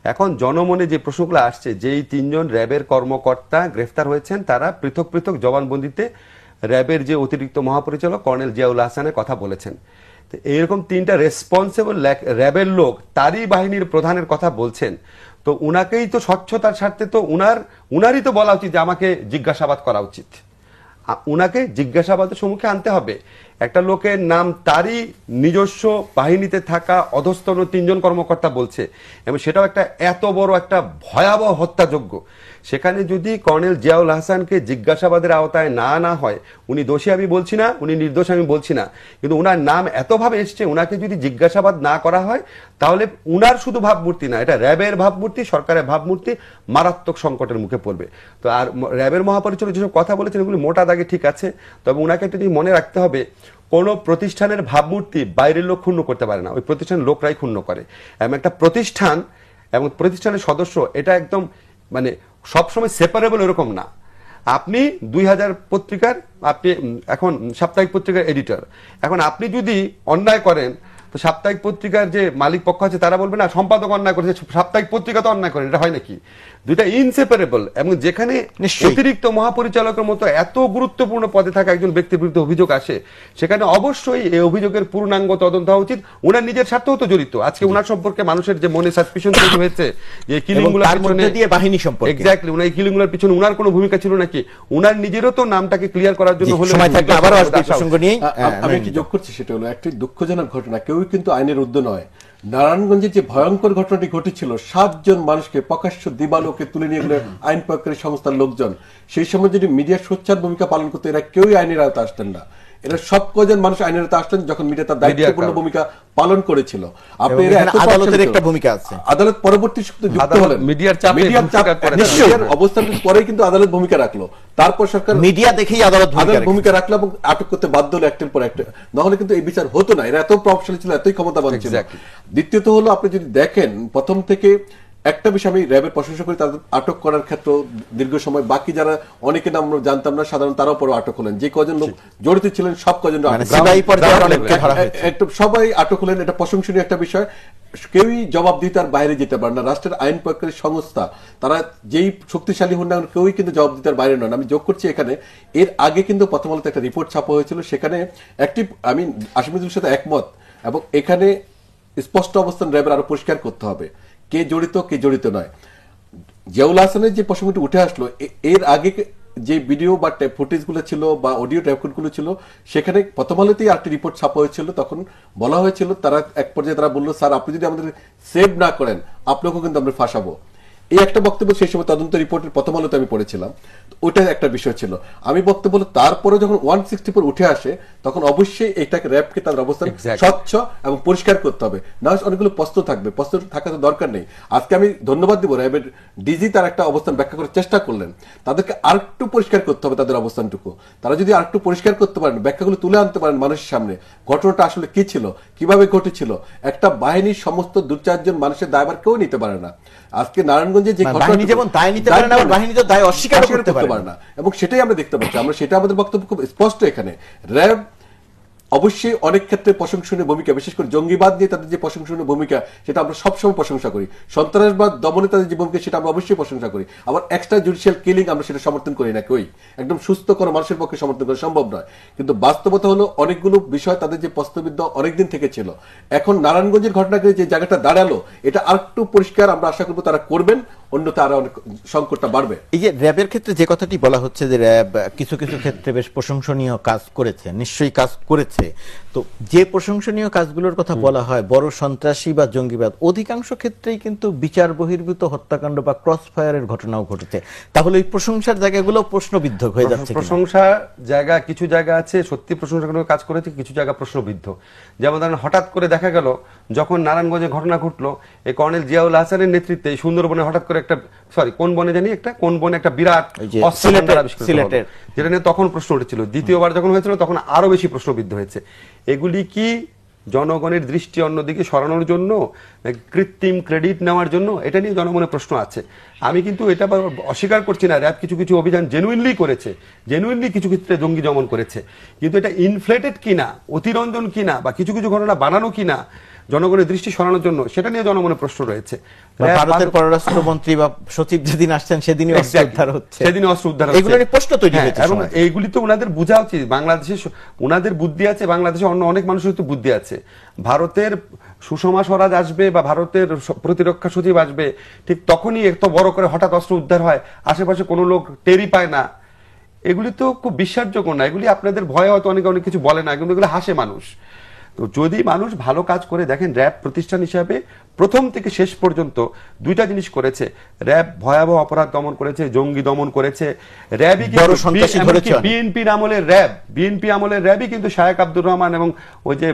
এখন জনমনে যে প্রশ্নগুলো আসছে, যেই 3 জন র্যাবের কর্মকর্তা গ্রেফতার হয়েছেন তারা পৃথক পৃথক জবানবন্দিতে র্যাবের যে অতিরিক্ত মহাপরিচালক কর্নেল জিয়াউল আহসানের কথা বলেছেন। তো এইরকম 3টা রেসপন্সিবল র্যাবের লোক তারই বাহিনীর প্রধানের কথা বলছেন, তো উনাকেই তো স্বচ্ছতার স্বার্থে তো উনারই তো বলা উচিত যে আমাকে জিজ্ঞাসাবাদ করা উচিত, উনাকে জিজ্ঞাসাবাদের সম্মুখে আনতে হবে। একটা লোকের নাম তারই নিজস্ব বাহিনীতে থাকা অধস্তন 3 জন কর্মকর্তা বলছে, এবং সেটাও একটা এত বড় একটা ভয়াবহ হত্যাযোগ্য। সেখানে যদি কর্নেল জিয়াউল আহসানকে জিজ্ঞাসাবাদের আওতায় না আনা হয়, উনি দোষী আমি বলছি না, উনি নির্দোষ আমি বলছি না, কিন্তু উনার নাম এতভাবে এসছে, উনাকে যদি জিজ্ঞাসাবাদ না করা হয় তাহলে উনার শুধু ভাবমূর্তি না, এটা র্যাবের ভাবমূর্তি, সরকারের ভাবমূর্তি মারাত্মক সংকটের মুখে পড়বে। তো আর র্যাবের মহাপরিচালক যেসব কথা বলেছেন এগুলি মোটা দাগে ঠিক আছে, তবে উনাকে একটা জিনিস মনে রাখতে হবে, কোন প্রতিষ্ঠানের ভাবমূর্তি বাইরের লোক ক্ষুণ্ণ করতে পারে না, ওই প্রতিষ্ঠানের লোকরাই ক্ষুণ্ণ করে। এবং একটা প্রতিষ্ঠান এবং প্রতিষ্ঠানের সদস্য এটা একদম মানে সবসময় সেপারেবল এরকম না। আপনি 2000 পত্রিকার, আপনি এখন সাপ্তাহিক পত্রিকার এডিটর, এখন আপনি যদি অন্যায় করেন তো সাপ্তাহিক পত্রিকার যে মালিক পক্ষ আছে তারা বলবে না সম্পাদক অন্যায় করেছে, সাপ্তাহিক পত্রিকা তো অন্যায় করেন, এটা হয় নাকি? দুইটা ইনসেপারেবল। এবং যেখানে অতিরিক্ত মহাপরিচালকের মতো এত গুরুত্বপূর্ণ পদে থাকা একজন ব্যক্তির বিরুদ্ধে অভিযোগ আসে, সেখানে অবশ্যই এই অভিযোগের পূর্ণাঙ্গ তদন্ত হওয়া উচিত। উনার নিজের স্বার্থও তো জড়িত। আজকে উনার সম্পর্কে মানুষের যে মনে সাসপিশন তৈরি হয়েছে যে কিলিংগুলোর পিছনে দিয়ে বাহিনী সম্পর্কে, এক্স্যাক্টলি উনার এই কিলিংগুলোর পিছনে উনার কোনো ভূমিকা ছিল নাকি, উনার নিজেরও তো নামটাকে ক্লিয়ার করার জন্য হলো। সময় থাকলে আবারও আসবে প্রসঙ্গ নিয়ে আমি একটু যোগ করছি, সেটা হলো একটি দুঃখজনক ঘটনা, কেউই কিন্তু আইনের ঊর্ধ্বে নয়। নারায়ণগঞ্জে যে ভয়ঙ্কর ঘটনাটি ঘটেছিল, 7 জন মানুষকে প্রকাশ্য দিবালোকে তুলে নিয়ে গেলে আইন প্রয়োগকারী সংস্থার লোকজন, সেই সময় যদি মিডিয়া সোচ্চার ভূমিকা পালন করতো, এরা কেউই আইনের আওতায় আসতেন না। এরা সব কজন মানুষ আইনের আওতায় আসতেন যখন মিডিয়া তার দায়িত্বপূর্ণ ভূমিকা পালন করেছিল। আপনি আদালতের একটা ভূমিকা আছে, আদালত পরবর্তী যুক্ত হলেন, মিডিয়ার অবস্থানের পরেই কিন্তু আদালত ভূমিকা রাখলো, তারপর সরকার মিডিয়া দেখেই আদালত ভূমিকা রাখলো এবং আটক করতে বাধ্য হলো একটার পর একটা, নাহলে কিন্তু এই বিচার হতো না। এরা এত প্রভাবশালী ছিল, এতই ক্ষমতাবান ছিল। দ্বিতীয়ত হলো, আপনি যদি দেখেন প্রথম থেকে একটা বিষয় আমি র্যাবের প্রশংসা করি, তাদের আটক করার ক্ষেত্রে দীর্ঘ সময় বাকি যারা অনেকে নাম আমরা জানতাম না সাধারণ, তারাও পরে আটক হলেন। যে কজন লোক জড়িত ছিলেন সব কজন সবাই আটক হলেন, এটা প্রশংসনীয় একটা বিষয়। কেউই জবাবদিহিতার বাইরে যেতে পারে না। রাষ্ট্রের আইন প্রয়োগকারী সংস্থা তারা যেই শক্তিশালী হন না, কেউই কিন্তু জবাবদিহিতার বাইরে নন। আমি যোগ করছি এখানে, এর আগে কিন্তু প্রথম আলোতে একটা রিপোর্ট ছাপা হয়েছিল, সেখানে একটি আমি আসামিদের সাথে একমত, এবং এখানে স্পষ্ট অবস্থান র্যাবের আরো পরিষ্কার করতে হবে কে জড়িত কে জড়িত নয়। জিয়াউল হাসানের যে প্রসঙ্গটি উঠে আসলো, এর আগে যে ভিডিও বা ফুটেজ গুলো ছিল বা অডিও রেকর্ড গুলো ছিল, সেখানে প্রথম আলোতেই আরেকটি রিপোর্ট ছাপা হয়েছিল। তখন বলা হয়েছিল, তারা এক পর্যায়ে তারা বললো, স্যার আপনি যদি আমাদের সেভ না করেন আপনাকেও কিন্তু আমরা ফাঁসাবো। এই একটা বক্তব্য সেই সময় তদন্ত রিপোর্টের প্রথম আলোতে আমি পড়েছিলাম, ওটা একটা বিষয় ছিল। আমি বক্তব্য তারপরে যখন 164 উঠে আসে, তখন অবশ্যই এটাকে র্যাবকে তাদের অবস্থান স্বচ্ছ এবং পরিষ্কার করতে হবে, না অনেকগুলো প্রশ্ন থাকবে, প্রশ্ন থাকার দরকার নেই। আজকে আমি ধন্যবাদ দিব র্যাবের ডিজি, তার একটা অবস্থান ব্যাখ্যা করার চেষ্টা করলেন। তাদেরকে আরেকটু পরিষ্কার করতে হবে তাদের অবস্থানটুকু। তারা যদি আরেকটু পরিষ্কার করতে পারেন, ব্যাখ্যাগুলো তুলে আনতে পারেন মানুষের সামনে, ঘটনাটা আসলে কি ছিল, কিভাবে ঘটেছিল। একটা বাহিনীর সমস্ত 2-4 জন মানুষের দায়ভার কেউ নিতে পারে না। আজকে নারায়ণগঞ্জে যে ঘটনা, যেমন দায় নিতে পারে না, বাহিনী তো দায় অস্বীকার করতে পারে না, এবং সেটাই আমরা দেখতে পাচ্ছি। আমরা সেটা আমাদের বক্তব্য খুব স্পষ্ট। এখানে র্যাব অবশ্যই অনেক ক্ষেত্রে প্রশংসনীয় ভূমিকা, বিশেষ করে জঙ্গিবাদ নিয়ে তাদের যে প্রশংসনীয় ভূমিকা, সেটা আমরা সবসময় প্রশংসা করি। সন্ত্রাসবাদ দমনে তাদের যে ভূমিকা, সেটা আমরা অবশ্যই প্রশংসা করি। আবার এক্সট্রা জুডিশিয়াল কিলিং আমরা সেটা সমর্থন করি না, কেউই একদম সুস্থ কোনো মানুষের পক্ষে সমর্থন করা সম্ভব নয়। কিন্তু বাস্তবতা হলো, অনেকগুলো বিষয় তাদের যে প্রশ্নবিদ্ধ অনেকদিন থেকে ছিল, এখন নারায়ণগঞ্জের ঘটনাকে যে জায়গাটা দাঁড়ালো, এটা আরেকটু পরিষ্কার আমরা আশা করবো তারা করবেন, অন্যথা আরো অনেক সংকটটা বাড়বে। এই যে র্যাবের ক্ষেত্রে যে কথাটি বলা হচ্ছে যে র্যাব কিছু কিছু ক্ষেত্রে বেশ প্রশংসনীয় কাজ করেছে, নিশ্চয়ই কাজ করেছে। তো যে প্রশংসনীয় কাজগুলোর কথা বলা হয়, বড় সন্ত্রাসী বা জঙ্গিবাদ, অধিকাংশ ক্ষেত্রেই কিন্তু বিচার বহির্ভূত হত্যাকাণ্ড বা ক্রস ফায়ারের ঘটনাও ঘটেছে। তাহলে এই প্রশংসার জায়গাগুলো প্রশ্নবিদ্ধ হয়ে যাচ্ছে। প্রশংসা জায়গা, কিছু জায়গা আছে সত্যি প্রশংসা করে কাজ করেছে, কিছু জায়গা প্রশ্নবিদ্ধ। যেমন ধরেন, হঠাৎ করে দেখা গেল যখন নারায়ণগঞ্জে ঘটনা ঘটলো, এই কর্নেল জিয়াউল হাসানের নেতৃত্বে সুন্দরবনে হঠাৎ করে একটা, কোন বনে জানি কোন বনে একটা বিরাট সিলেটের, যেটা নিয়ে তখন প্রশ্ন উঠেছিল। দ্বিতীয়বার যখন হয়েছিল তখন আরো বেশি প্রশ্নবিদ্ধ হয়েছে। এগুলি কি জনগণের দৃষ্টি অন্যদিকে সরানোর জন্য, কৃত্রিম ক্রেডিট নেওয়ার জন্য, এটা নিয়ে জনগণের প্রশ্ন আছে। আমি কিন্তু এটা অস্বীকার করছি না, র্যাব কিছু কিছু অভিযান জেনুইনলি করেছে, জেনুইনলি কিছু ক্ষেত্রে জঙ্গি দমন করেছে, কিন্তু এটা ইনফ্লেটেড কিনা, অতিরঞ্জন কিনা, বা কিছু কিছু ঘটনা বানানো কিনা, জনগণের দৃষ্টি সরানোর জন্য, সেটা নিয়ে জনমনে প্রশ্ন রয়েছে। ভারতের পররাষ্ট্রমন্ত্রী বা সচিব যেদিন আসছেন সেদিনই অস্ত্র উদ্ধার হচ্ছে, সেদিনই অস্ত্র উদ্ধার হচ্ছে, এগুলো নিয়ে প্রশ্ন তৈরি হয়েছে। এবং এইগুলি তো ওনাদের বোঝা উচিত। বাংলাদেশে ওনাদের বুদ্ধি আছে, বাংলাদেশে অন্য অনেক মানুষের তো বুদ্ধি আছে। ভারতের সুষমা স্বরাজ আসবে বা ভারতের প্রতিরক্ষা সচিব আসবে, ঠিক তখনই এত বড় করে হঠাৎ অস্ত্র উদ্ধার হয়, আশেপাশে কোনো লোক টেরই পায় না। এগুলি তো খুব বিশ্বাসযোগ্য না। এগুলি আপনাদের ভয়ে হয়তো অনেকে অনেক কিছু বলে না, কিন্তু এগুলো হাসে মানুষ। তো যদি মানুষ ভালো কাজ করে, দেখেন র্যাব প্রতিষ্ঠান হিসাবে প্রথম থেকে শেষ পর্যন্ত দুইটা জিনিস করেছে। র্যাব ভয়াবহ অপরাধ দমন করেছে, জঙ্গি দমন করেছে। র্যাবই বিএনপির আমলের র্যাবই কিন্তু শায়েক আব্দুর রহমান এবং ওই যে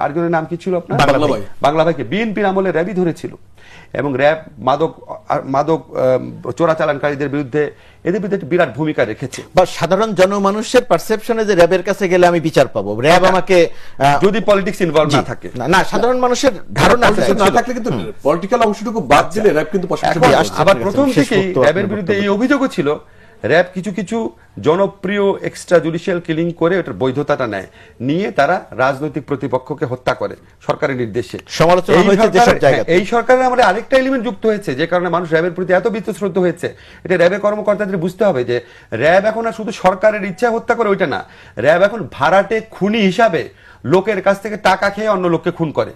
আরেকজনের নাম কি ছিল আপনার, বাংলা ভাইকে বিএনপির আমলে র্যাবই ধরেছিল। এবং র্যাব মাদক চোরাচালানকারীদের বিরুদ্ধে এদের বিরুদ্ধে বিরাট ভূমিকা রেখেছে। বা সাধারণ জনমানুষের পারসেপশনে যে র্যাবের কাছে গেলে আমি বিচার পাবো, র্যাব আমাকে, যদি পলিটিক্স ইনভলভ না থাকে, না সাধারণ মানুষের ধারণা না থাকলে কিন্তু পলিটিক্যাল অংশটুকু বাদ দিলে র্যাব কিন্তু আবার প্রথম থেকেই র্যাবের বিরুদ্ধে এই অভিযোগও ছিল, র্যাব কিছু কিছু জনপ্রিয় এক্সট্রা জুডিশিয়াল কিলিং করে ওটার বৈধতাটা নেয়, নিয়ে তারা রাজনৈতিক প্রতিপক্ষকে হত্যা করে সরকারের নির্দেশে। সমালোচনা হয়েছে যেসব জায়গায়। এই সরকারের আমাদের আরেকটা এলিমেন্ট যুক্ত হয়েছে, যে কারণে মানুষ র্যাবের প্রতি এত বিতশ্রদ্ধ হয়েছে। এটা র্যাবের কর্মকর্তাদের বুঝতে হবে যে র্যাব এখন আর শুধু সরকারের ইচ্ছা হত্যা করে ওইটা না, র্যাব এখন ভাড়াটে খুনি হিসাবে লোকের কাছ থেকে টাকা খেয়ে অন্য লোককে খুন করে।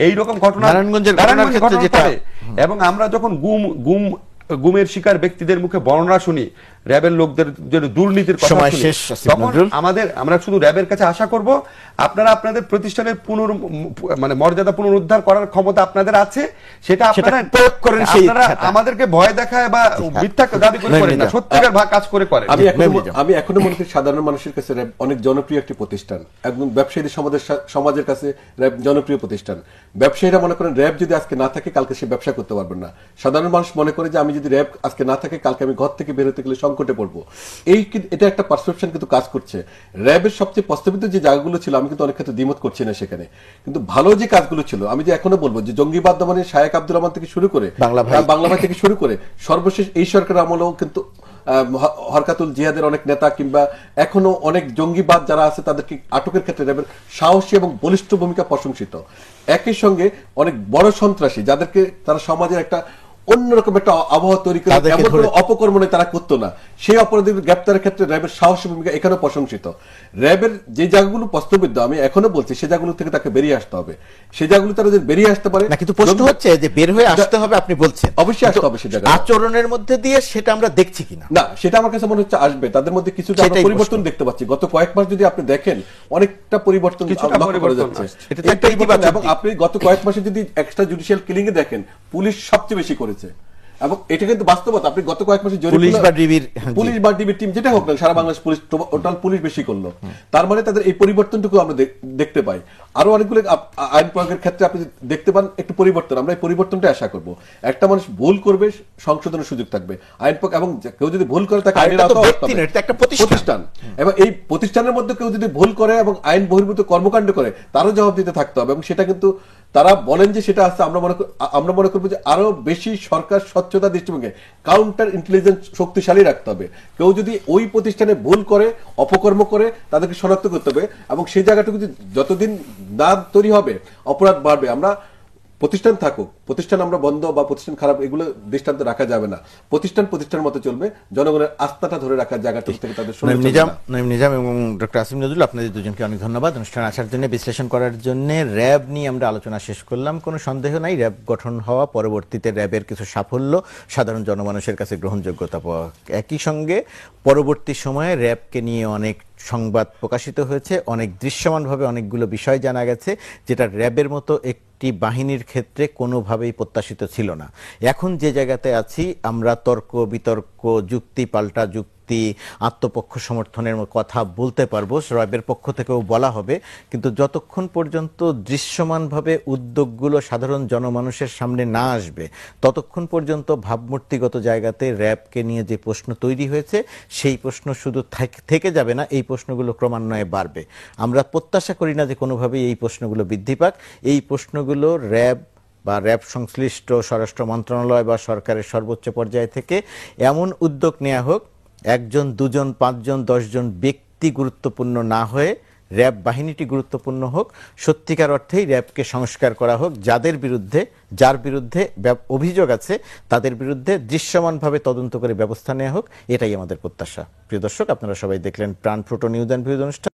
এইরকম ঘটনা এবং আমরা যখন গুমের শিকার ব্যক্তিদের মুখে বর্ণনা শুনি, র্যাবের লোকদের দুর্নীতির কথা শুনি, তখন আমরা শুধু র্যাবের কাছে আশা করব, আপনারা আপনাদের প্রতিষ্ঠানের মর্যাদা পুনরুদ্ধার করার ক্ষমতা আপনাদের আছে, সেটা আপনারা প্রয়োগ করেন। আপনারা আমাদেরকে ভয় দেখায় বা মিথ্যা দাবি করে করেন না, সত্যিকার কাজ করে করেন। আমি এখনো মনে করি সাধারণ মানুষের কাছে র্যাব অনেক জনপ্রিয় একটি প্রতিষ্ঠান, একদম ব্যবসায়ী সমাজের কাছে র্যাব জনপ্রিয় প্রতিষ্ঠান। ব্যবসায়ীরা মনে করেন র্যাব যদি আজকে না থাকে কালকে সে ব্যবসা করতে পারবেন না। সাধারণ মানুষ মনে করে যে আমি যদি র্যাব আজকে না থাকে কালকে আমি ঘর থেকে বের হতে গেলে সংকটে পড়বো। এটা একটা পারসেপশন কিন্তু কাজ করছে। র্যাবের সবচেয়ে প্রস্তাবিত যে জায়গাগুলো ছিল, আমি কিন্তু অনেক ক্ষেত্রে দ্বিমত করছি না সেখানে, কিন্তু ভালো যে কাজগুলো ছিল, আমি যে এখনো বলবো যে জঙ্গিবাদ দমনে শায়েক আব্দুর রহমান থেকে শুরু করে বাংলা ভাই থেকে শুরু করে সর্বশেষ এই সরকারের আমলেও কিন্তু হরকাতুল জিহাদের অনেক নেতা কিংবা এখনো অনেক জঙ্গিবাদ যারা আছে তাদেরকে আটকের ক্ষেত্রে র্যাবের সাহসী এবং বলিষ্ঠ ভূমিকা প্রশংসিত। একই সঙ্গে অনেক বড় সন্ত্রাসী যাদেরকে তারা সমাজের একটা অন্যরকম একটা আবহাওয়া তৈরি করে এমন কোনো অপকর্ম নেই তারা করতো না, সেই অপরাধীদের গ্রেপ্তারের ক্ষেত্রে র্যাবের সাহসী ভূমিকা এখানেও প্রশংসিত। র্যাবের যে জায়গাগুলো প্রশ্নবিদ্ধ, আমি এখনো বলছি সে জায়গাগুলো থেকে তাকে বেরিয়ে আসতে হবে। সে জায়গাগুলো তারা যদি বেরিয়ে আসতে পারে, কিন্তু প্রশ্ন হচ্ছে যে বের হয়ে আসতে হবে, আপনি বলছেন অবশ্যই আসতে হবে, সে জায়গা আচরণের মধ্যে দিয়ে সেটা আমরা দেখছি কিনা না, সেটা আমার কাছে মনে হচ্ছে আসবে। তাদের মধ্যে কিছুটা পরিবর্তন দেখতে পাচ্ছি। গত কয়েক মাস যদি আপনি দেখেন অনেকটা পরিবর্তন লক্ষ্য করা যাচ্ছে। এবং আপনি গত কয়েক মাসে যদি এক্সট্রা জুডিশিয়াল কিলিং এ দেখেন, পুলিশ সবচেয়ে বেশি করেছে। এবং এটা কিন্তু বাস্তবতা। আপনি গত কয়েক মাসে পুলিশ বা ডিবির টিম যেটা হোক না, সারা বাংলাদেশ পুলিশ টোটাল পুলিশ বেশি করলো। তার মানে তাদের এই পরিবর্তনটুকু আমরা দেখতে পাই। আরো অনেকগুলো আইন প্রয়োগের ক্ষেত্রে আপনি দেখতে পান একটু পরিবর্তন। আমরা এই পরিবর্তনটা আশা করব। একটা মানুষ ভুল করবে, সংশোধনের সুযোগ থাকবে। আইন প্রয়োগ এবং কেউ যদি ভুল করে তাকে আইনের আওতায় আনতে হবে। একটা প্রতিষ্ঠান, এবং এই প্রতিষ্ঠানের মধ্যে কেউ যদি ভুল করে এবং আইন বহির্ভূত কর্মকাণ্ড করে, তারও জবাব দিতে থাকতে হবে। এবং সেটা কিন্তু তারা বলেন যে সেটা আছে, আমরা মনে করবো যে আরো বেশি সরকার স্বচ্ছতা দৃষ্টিভঙ্গি কাউন্টার ইন্টেলিজেন্স শক্তিশালী রাখতে হবে। কেউ যদি ওই প্রতিষ্ঠানে ভুল করে, অপকর্ম করে, তাদেরকে শনাক্ত করতে হবে। এবং সেই জায়গাটুকু যতদিন না তৈরি হবে, অপরাধ বাড়বে। আমরা প্রতিষ্ঠান থাকুক, প্রতিষ্ঠান আমরা বন্ধ বা প্রতিষ্ঠান খারাপ এগুলো দৃষ্টান্ত রাখা যাবে না। প্রতিষ্ঠানের মতো চলবে, জনগণের আস্থাটা ধরে রাখার জায়গাটা থেকে তাদের নিজাম এবং ডক্টর আসিম নজরুল, আপনাদের দুজনকে অনেক ধন্যবাদ অনুষ্ঠানে আসার জন্য, বিশ্লেষণ করার জন্য। র্যাব নিয়ে আমরা আলোচনা শেষ করলাম। কোনো সন্দেহ নাই, র্যাব গঠন হওয়া, পরবর্তীতে র্যাবের কিছু সাফল্য, সাধারণ জনমানুষের কাছে গ্রহণযোগ্যতা পাওয়া, একই সঙ্গে পরবর্তী সময়ে র্যাবকে নিয়ে অনেক সংবাদ প্রকাশিত হয়েছে, অনেক দৃশ্যমানভাবে অনেকগুলো বিষয় জানা গেছে, যেটা র্যাবের মতো একটি বাহিনীর ক্ষেত্রে কোনোভাবেই প্রত্যাশিত ছিল না। এখন যে জায়গাতে আছি আমরা, তর্ক বিতর্ক, যুক্তি পাল্টা যুক্তি, আত্মপক্ষ সমর্থনের কথা বলতে পারবো, র্যাবের পক্ষ থেকেও বলা হবে, কিন্তু যতক্ষণ পর্যন্ত দৃশ্যমানভাবে উদ্যোগগুলো সাধারণ জনমানুষের সামনে না আসবে, ততক্ষণ পর্যন্ত ভাবমূর্তিগত জায়গাতে র্যাবকে নিয়ে যে প্রশ্ন তৈরি হয়েছে, সেই প্রশ্ন শুধু থেকে যাবে না, এই প্রশ্নগুলো ক্রমান্বয়ে বাড়বে। আমরা প্রত্যাশা করি না যে কোনোভাবেই এই প্রশ্নগুলো বৃদ্ধি পাক। এই প্রশ্নগুলো র্যাব বা র্যাব সংশ্লিষ্ট স্বরাষ্ট্র মন্ত্রণালয় বা সরকারের সর্বোচ্চ পর্যায় থেকে এমন উদ্যোগ নেওয়া হোক, একজন, দুজন, 5 জন, 10 জন ব্যক্তি গুরুত্বপূর্ণ না হয়ে র্যাব বাহিনীটি গুরুত্বপূর্ণ হোক, সত্যিকার অর্থেই র্যাবকে সংস্কার করা হোক, যার বিরুদ্ধে অভিযোগ আছে তাদের বিরুদ্ধে দৃশ্যমানভাবে তদন্ত করে ব্যবস্থা নেওয়া হোক, এটাই আমাদের প্রত্যাশা। প্রিয় দর্শক, আপনারা সবাই দেখলেন প্রাণফুটো নিউজ অ্যান্ড ভিউজ অনুষ্ঠান।